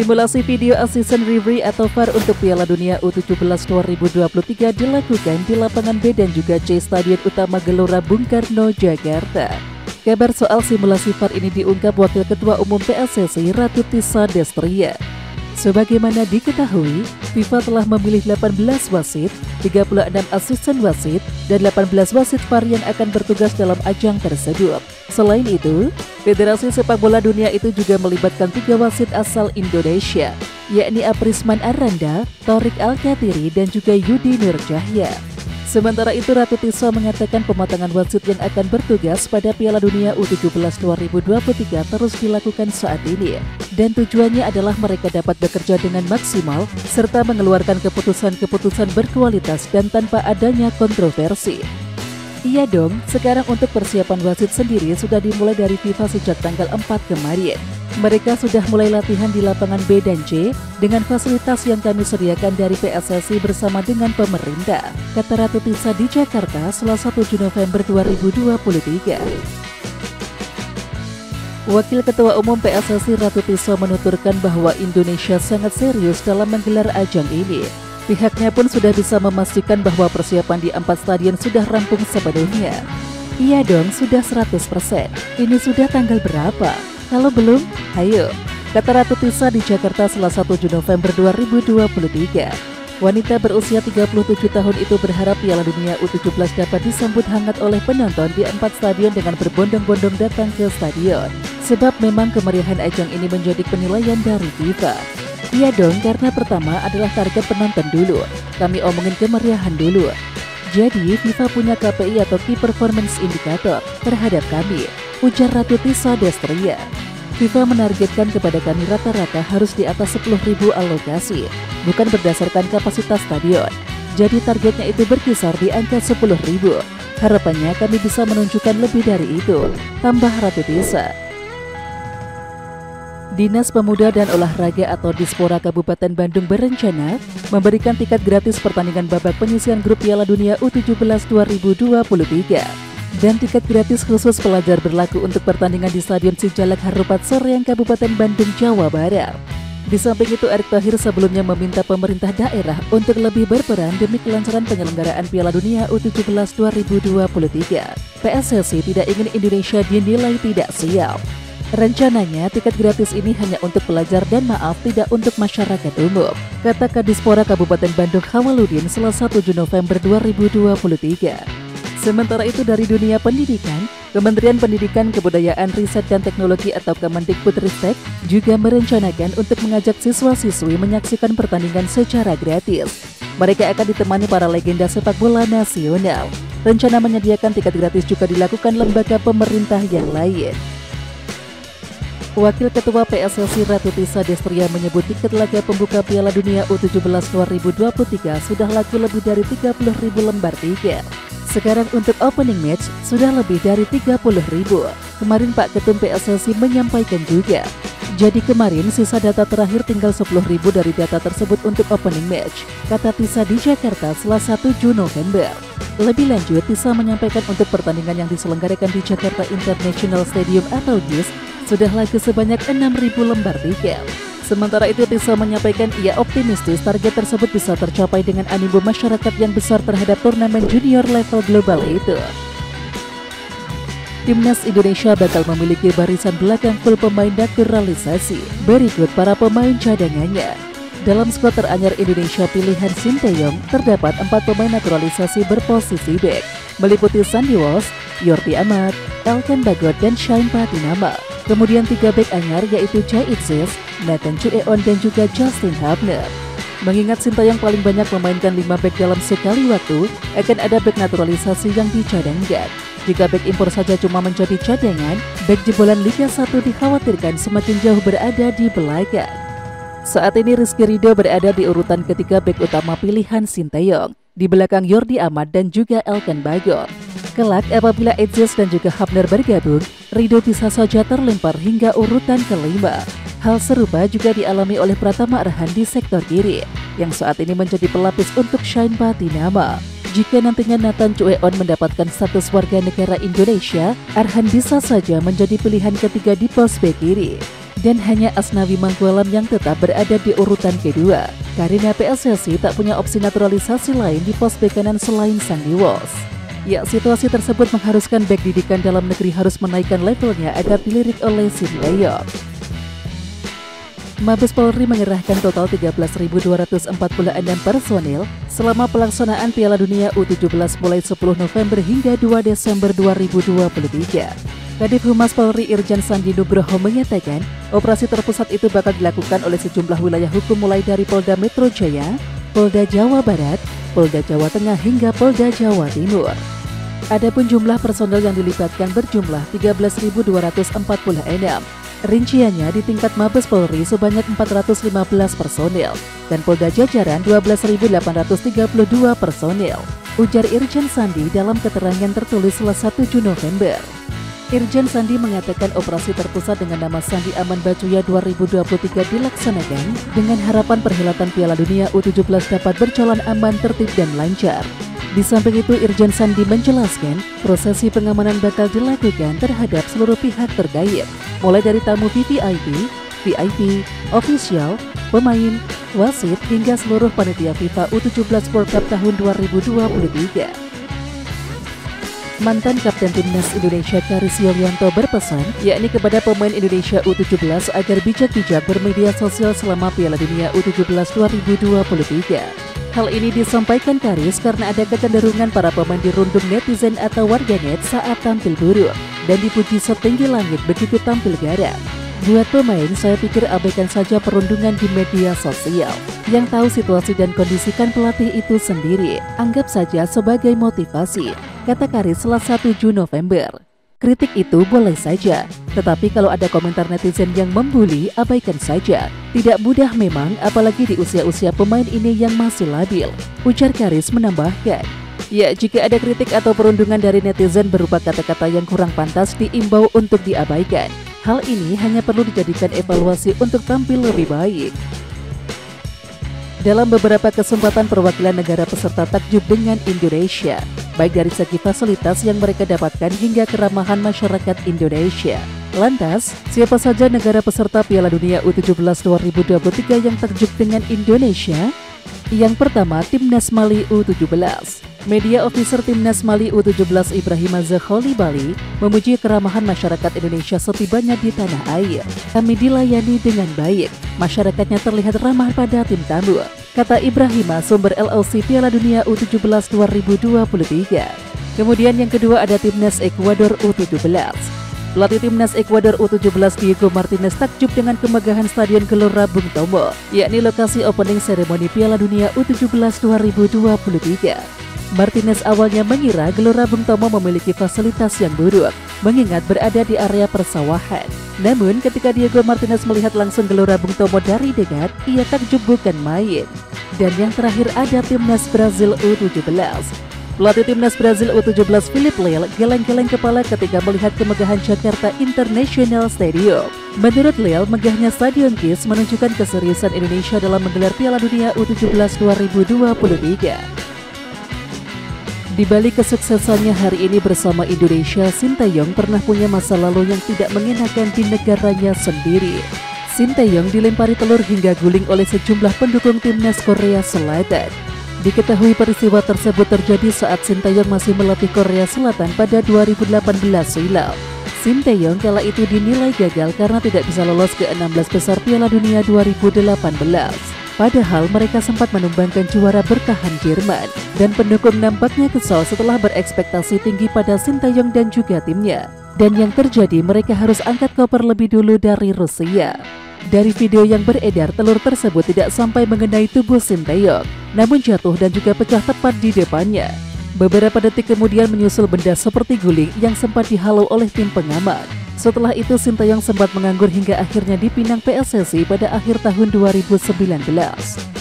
Simulasi video assistant referee atau VAR untuk Piala Dunia U17 2023 dilakukan di lapangan B dan juga C Stadion Utama Gelora Bung Karno, Jakarta. Kabar soal simulasi VAR ini diungkap Wakil Ketua Umum PSSI Ratu Tissa Destria. Sebagaimana diketahui, FIFA telah memilih 18 wasit, 36 asisten wasit, dan 18 wasit VAR yang akan bertugas dalam ajang tersebut. Selain itu, Federasi Sepak Bola Dunia itu juga melibatkan 3 wasit asal Indonesia, yakni Aprisman Aranda, Thorik Alkatiri, dan juga Yudi Nurcahya. Sementara itu, Ratu Tissa mengatakan pematangan wasit yang akan bertugas pada Piala Dunia U17 2023 terus dilakukan saat ini. Dan tujuannya adalah mereka dapat bekerja dengan maksimal, serta mengeluarkan keputusan-keputusan berkualitas dan tanpa adanya kontroversi. Iya dong, sekarang untuk persiapan wasit sendiri sudah dimulai dari FIFA sejak tanggal 4 kemarin. Mereka sudah mulai latihan di lapangan B dan C dengan fasilitas yang kami sediakan dari PSSI bersama dengan pemerintah, kata Ratu Tissa di Jakarta Selasa 7 November 2023. Wakil Ketua Umum PSSI Ratu Tissa menuturkan bahwa Indonesia sangat serius dalam menggelar ajang ini. Pihaknya pun sudah bisa memastikan bahwa persiapan di 4 stadion sudah rampung sepenuhnya. Iya dong, sudah 100%. Ini sudah tanggal berapa? Kalau belum, ayo, kata Ratu Tissa di Jakarta Selasa 7 November 2023. Wanita berusia 37 tahun itu berharap Piala Dunia U17 dapat disambut hangat oleh penonton di 4 stadion dengan berbondong-bondong datang ke stadion. Sebab memang kemeriahan ajang ini menjadi penilaian dari FIFA. Iya dong, karena pertama adalah target penonton dulu. Kami omongin kemeriahan dulu. Jadi FIFA punya KPI atau Key Performance Indicator terhadap kami, ujar Ratu Tissa Destria. FIFA menargetkan kepada kami rata-rata harus di atas 10.000 alokasi, bukan berdasarkan kapasitas stadion. Jadi targetnya itu berkisar di angka 10.000. Harapannya kami bisa menunjukkan lebih dari itu, tambah Ratu Tissa. Dinas Pemuda dan Olahraga atau Dispora Kabupaten Bandung berencana memberikan tiket gratis pertandingan babak penyisihan grup Piala Dunia U17 2023. Dan tiket gratis khusus pelajar berlaku untuk pertandingan di Stadion Sijalak Harupat Soreang Kabupaten Bandung, Jawa Barat. Di samping itu, Erick Thohir sebelumnya meminta pemerintah daerah untuk lebih berperan demi kelancaran penyelenggaraan Piala Dunia U17 2023. PSSI tidak ingin Indonesia dinilai tidak siap. Rencananya, tiket gratis ini hanya untuk pelajar dan tidak untuk masyarakat umum, kata Kadispora Kabupaten Bandung Khawaludin Selasa 7 November 2023. Sementara itu dari dunia pendidikan, Kementerian Pendidikan, Kebudayaan, Riset dan Teknologi atau Kemendikbudristek juga merencanakan untuk mengajak siswa-siswi menyaksikan pertandingan secara gratis. Mereka akan ditemani para legenda sepak bola nasional. Rencana menyediakan tiket gratis juga dilakukan lembaga pemerintah yang lain. Wakil Ketua PSSI Ratu Tissa Destria menyebut tiket laga pembuka Piala Dunia U17 2023 sudah laku lebih dari 30.000 lembar tiket. Sekarang untuk opening match sudah lebih dari 30.000. Kemarin Pak Ketum PSSI menyampaikan juga. Jadi kemarin sisa data terakhir tinggal 10.000 dari data tersebut untuk opening match, kata Tissa di Jakarta Selasa 7 November. Lebih lanjut, Tissa menyampaikan untuk pertandingan yang diselenggarakan di Jakarta International Stadium atau JIS sudah laku sebanyak 6.000 lembar tiket. Sementara itu, Tissa menyampaikan ia optimistis target tersebut bisa tercapai dengan animo masyarakat yang besar terhadap turnamen junior level global itu. Timnas Indonesia bakal memiliki barisan belakang full pemain naturalisasi. Berikut para pemain cadangannya. Dalam skuad teranyar Indonesia pilihan Sinteyong, terdapat 4 pemain naturalisasi berposisi bek, meliputi Sandy Walsh, Yordi Amat, Elkan Bagot, dan Shane Patinama. Kemudian 3 bek anyar yaitu Jai Itzis, Nathan Chueon, dan juga Justin Hubner. Mengingat Sinteyong paling banyak memainkan 5 bek dalam sekali waktu, akan ada bek naturalisasi yang dicadangkan. Jika bek impor saja cuma menjadi cadangan, bek jebolan Liga 1 dikhawatirkan semakin jauh berada di belakang. Saat ini Rizky Ridho berada di urutan ketiga bek utama pilihan Sinteyong, di belakang Yordi Amat dan juga Elkan Bagot. Kelak apabila Itzis dan juga Hubner bergabung, Ridho bisa saja terlempar hingga urutan kelima. Hal serupa juga dialami oleh Pratama Arhan di sektor kiri, yang saat ini menjadi pelapis untuk Shane Patinama. Jika nantinya Nathan Chueon mendapatkan status warga negara Indonesia, Arhan bisa saja menjadi pilihan ketiga di pos bek kiri. Dan hanya Asnawi Mangkualam yang tetap berada di urutan kedua, karena PSSI tak punya opsi naturalisasi lain di pos bek kanan selain Sandy Walsh. Ya, situasi tersebut mengharuskan bek didikan dalam negeri harus menaikkan levelnya agar dilirik oleh Sinteyong. Mabes Polri mengerahkan total 13.246 personil selama pelaksanaan Piala Dunia U17 mulai 10 November hingga 2 Desember 2023. Kadif Humas Polri Irjen Sandi Nugroho menyatakan, operasi terpusat itu bakal dilakukan oleh sejumlah wilayah hukum mulai dari Polda Metro Jaya, Polda Jawa Barat, Polda Jawa Tengah hingga Polda Jawa Timur. Adapun jumlah personel yang dilibatkan berjumlah 13.246. Rinciannya di tingkat Mabes Polri sebanyak 415 personil dan Polda jajaran 12.832 personil, ujar Irjen Sandi dalam keterangan tertulis Selasa 7 November. Irjen Sandi mengatakan operasi terpusat dengan nama Sandi Aman Bacuya 2023 dilaksanakan dengan harapan perhelatan Piala Dunia U17 dapat berjalan aman, tertib, dan lancar. Di samping itu, Irjen Sandi menjelaskan prosesi pengamanan bakal dilakukan terhadap seluruh pihak terkait, mulai dari tamu VIP, ofisial, pemain, wasit, hingga seluruh panitia FIFA U17 World Cup tahun 2023. Mantan Kapten Timnas Indonesia Karis Yulianto berpesan, yakni kepada pemain Indonesia U17 agar bijak-bijak bermedia sosial selama Piala Dunia U17 2023. Hal ini disampaikan Karis karena ada kecenderungan para pemain dirundung netizen atau warganet saat tampil buruk dan dipuji setinggi langit begitu tampil garang. Buat pemain, saya pikir abaikan saja perundungan di media sosial. Yang tahu situasi dan kondisikan pelatih itu sendiri, anggap saja sebagai motivasi, kata Karis Selasa 7 November. Kritik itu boleh saja, tetapi kalau ada komentar netizen yang membuli, abaikan saja. Tidak mudah memang, apalagi di usia-usia pemain ini yang masih labil, ujar Karis menambahkan. Ya, jika ada kritik atau perundungan dari netizen berupa kata-kata yang kurang pantas, diimbau untuk diabaikan. Hal ini hanya perlu dijadikan evaluasi untuk tampil lebih baik. Dalam beberapa kesempatan perwakilan negara peserta takjub dengan Indonesia, baik dari segi fasilitas yang mereka dapatkan hingga keramahan masyarakat Indonesia. Lantas, siapa saja negara peserta Piala Dunia U17 2023 yang takjub dengan Indonesia? Yang pertama, Timnas Mali U17. Media Officer Timnas Mali U17 Ibrahim Zakholi Bali memuji keramahan masyarakat Indonesia setibanya di tanah air. Kami dilayani dengan baik, masyarakatnya terlihat ramah pada tim tamu, kata Ibrahim, sumber LOC Piala Dunia U17 2023. Kemudian yang kedua ada Timnas Ekuador U17. Pelatih Timnas Ekuador U17 Diego Martinez takjub dengan kemegahan Stadion Gelora Bung Tomo, yakni lokasi opening seremoni Piala Dunia U17 2023. Martinez awalnya mengira Gelora Bung Tomo memiliki fasilitas yang buruk, mengingat berada di area persawahan. Namun ketika Diego Martinez melihat langsung Gelora Bung Tomo dari dekat, ia takjub bukan main. Dan yang terakhir ada Timnas Brazil U17. Pelatih Timnas Brazil U17 Philip Lille geleng-geleng kepala ketika melihat kemegahan Jakarta International Stadium. Menurut Lille, megahnya Stadion KIS menunjukkan keseriusan Indonesia dalam menggelar Piala Dunia U17 2023. Di balik kesuksesannya hari ini bersama Indonesia, Sinteyong pernah punya masa lalu yang tidak mengenakan di negaranya sendiri. Sinteyong dilempari telur hingga guling oleh sejumlah pendukung timnas Korea Selatan. Diketahui peristiwa tersebut terjadi saat Sinteyong masih melatih Korea Selatan pada 2018 silam. Sinteyong kala itu dinilai gagal karena tidak bisa lolos ke 16 besar Piala Dunia 2018. Padahal mereka sempat menumbangkan juara bertahan Jerman, dan pendukung nampaknya kesal setelah berekspektasi tinggi pada Sinteyong dan juga timnya. Dan yang terjadi, mereka harus angkat koper lebih dulu dari Rusia. Dari video yang beredar, telur tersebut tidak sampai mengenai tubuh Sinteyong, namun jatuh dan juga pecah tepat di depannya. Beberapa detik kemudian menyusul benda seperti guling yang sempat dihalau oleh tim pengaman. Setelah itu Sinteyong sempat menganggur hingga akhirnya dipinang PSSI pada akhir tahun 2019.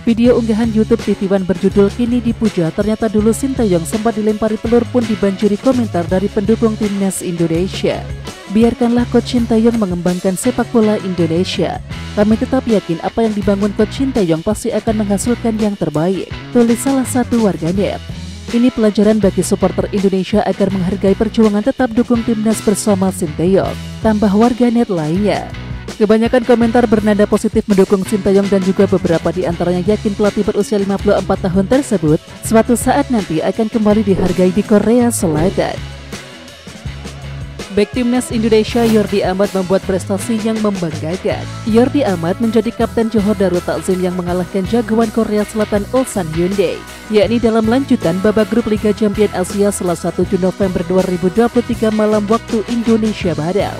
Video unggahan YouTube TV One berjudul Kini Dipuja, ternyata dulu Sinteyong sempat dilempari telur pun dibanjiri komentar dari pendukung timnas Indonesia. Biarkanlah Coach Sinteyong mengembangkan sepak bola Indonesia. Kami tetap yakin apa yang dibangun Coach Sinteyong pasti akan menghasilkan yang terbaik, tulis salah satu warganet. Ini pelajaran bagi supporter Indonesia agar menghargai perjuangan tetap dukung timnas bersama Sinteyong, tambah warganet lainnya. Kebanyakan komentar bernada positif mendukung Sintayong dan juga beberapa di antaranya yakin pelatih berusia 54 tahun tersebut suatu saat nanti akan kembali dihargai di Korea Selatan. Bek timnas Indonesia Jordi Amat membuat prestasi yang membanggakan. Jordi Amat menjadi kapten Johor Darul Takzim yang mengalahkan jagoan Korea Selatan Ulsan Hyundai, yakni dalam lanjutan babak grup Liga Champions Asia Selasa 7 November 2023 malam waktu Indonesia Barat.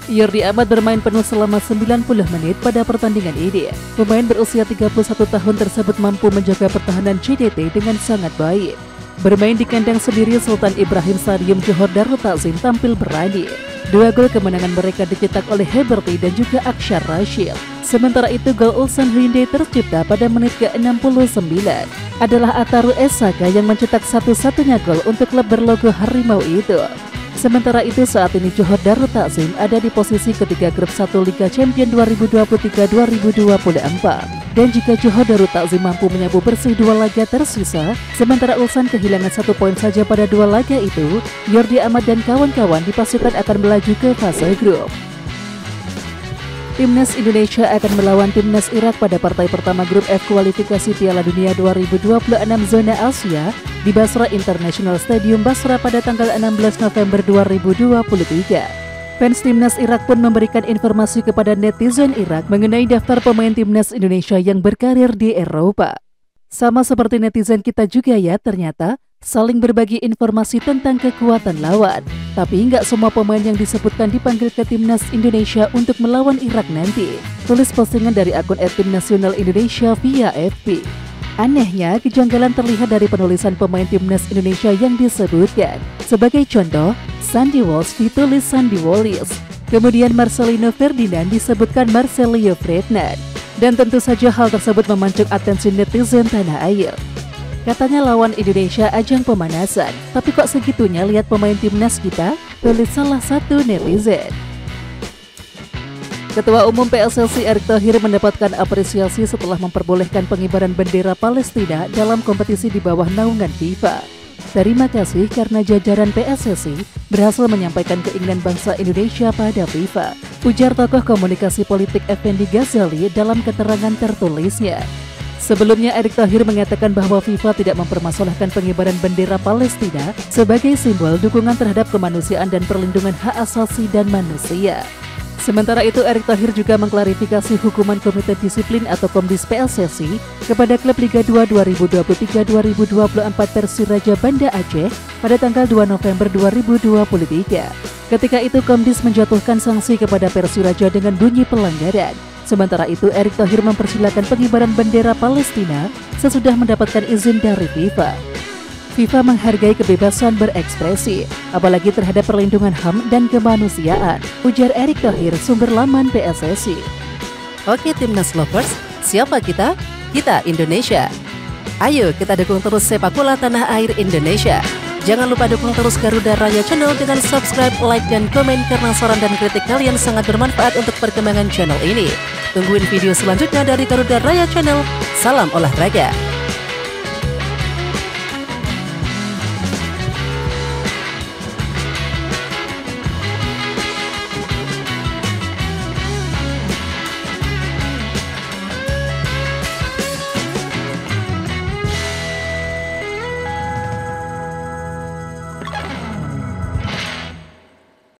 Jordi Amat bermain penuh selama 90 menit pada pertandingan ini. Pemain berusia 31 tahun tersebut mampu menjaga pertahanan JDT dengan sangat baik. Bermain di kandang sendiri, Sultan Ibrahim Stadium Johor Darul Takzim tampil berani. 2 gol kemenangan mereka dicetak oleh Heberty dan juga Akshar Rashid. Sementara itu gol Ulsan Hyundai tercipta pada menit ke-69. Adalah Ataru Esaka yang mencetak satu-satunya gol untuk klub berlogo harimau itu. Sementara itu saat ini Johor Darul Takzim ada di posisi ketiga grup 1 Liga Champions 2023-2024. Dan jika Johor Darul Takzim mampu menyapu bersih 2 laga tersisa, sementara Ulsan kehilangan 1 poin saja pada 2 laga itu, Jordi Amat dan kawan-kawan dipastikan akan melaju ke fase grup. Timnas Indonesia akan melawan Timnas Irak pada partai pertama grup F kualifikasi Piala Dunia 2026 zona Asia di Basra International Stadium Basra pada tanggal 16 November 2023. Fans Timnas Irak pun memberikan informasi kepada netizen Irak mengenai daftar pemain Timnas Indonesia yang berkarir di Eropa. Sama seperti netizen kita juga ya, ternyata saling berbagi informasi tentang kekuatan lawan. Tapi nggak semua pemain yang disebutkan dipanggil ke Timnas Indonesia untuk melawan Irak nanti. Tulis postingan dari akun @timnasional Indonesia via FB. Anehnya, kejanggalan terlihat dari penulisan pemain Timnas Indonesia yang disebutkan. Sebagai contoh, Sandy Walsh ditulis Sandy Wallis. Kemudian Marcelino Ferdinand disebutkan Marcelio Ferdinand. Dan tentu saja hal tersebut memancing atensi netizen tanah air. Katanya lawan Indonesia ajang pemanasan, tapi kok segitunya lihat pemain timnas kita? Tulis salah satu netizen. Ketua Umum PSSI Erick Thohir mendapatkan apresiasi setelah memperbolehkan pengibaran bendera Palestina dalam kompetisi di bawah naungan FIFA. Terima kasih karena jajaran PSSI berhasil menyampaikan keinginan bangsa Indonesia pada FIFA, ujar tokoh komunikasi politik Effendi Ghazali dalam keterangan tertulisnya. Sebelumnya, Erick Thohir mengatakan bahwa FIFA tidak mempermasalahkan pengibaran bendera Palestina sebagai simbol dukungan terhadap kemanusiaan dan perlindungan hak asasi dan manusia. Sementara itu, Erick Thohir juga mengklarifikasi hukuman Komite Disiplin atau Komdis PSSI kepada klub Liga 2 2023-2024 Persiraja Banda Aceh pada tanggal 2 November 2023. Ketika itu, Komdis menjatuhkan sanksi kepada Persiraja dengan bunyi pelanggaran. Sementara itu, Erick Thohir mempersilahkan pengibaran bendera Palestina sesudah mendapatkan izin dari FIFA. FIFA menghargai kebebasan berekspresi, apalagi terhadap perlindungan HAM dan kemanusiaan, ujar Erick Thohir, sumber laman PSSI. Oke Timnas Lovers, siapa kita? Kita Indonesia. Ayo kita dukung terus sepak bola tanah air Indonesia. Jangan lupa dukung terus Garuda Raya Channel dengan subscribe, like, dan komen karena saran dan kritik kalian sangat bermanfaat untuk perkembangan channel ini. Tungguin video selanjutnya dari Garuda Raya Channel. Salam olahraga.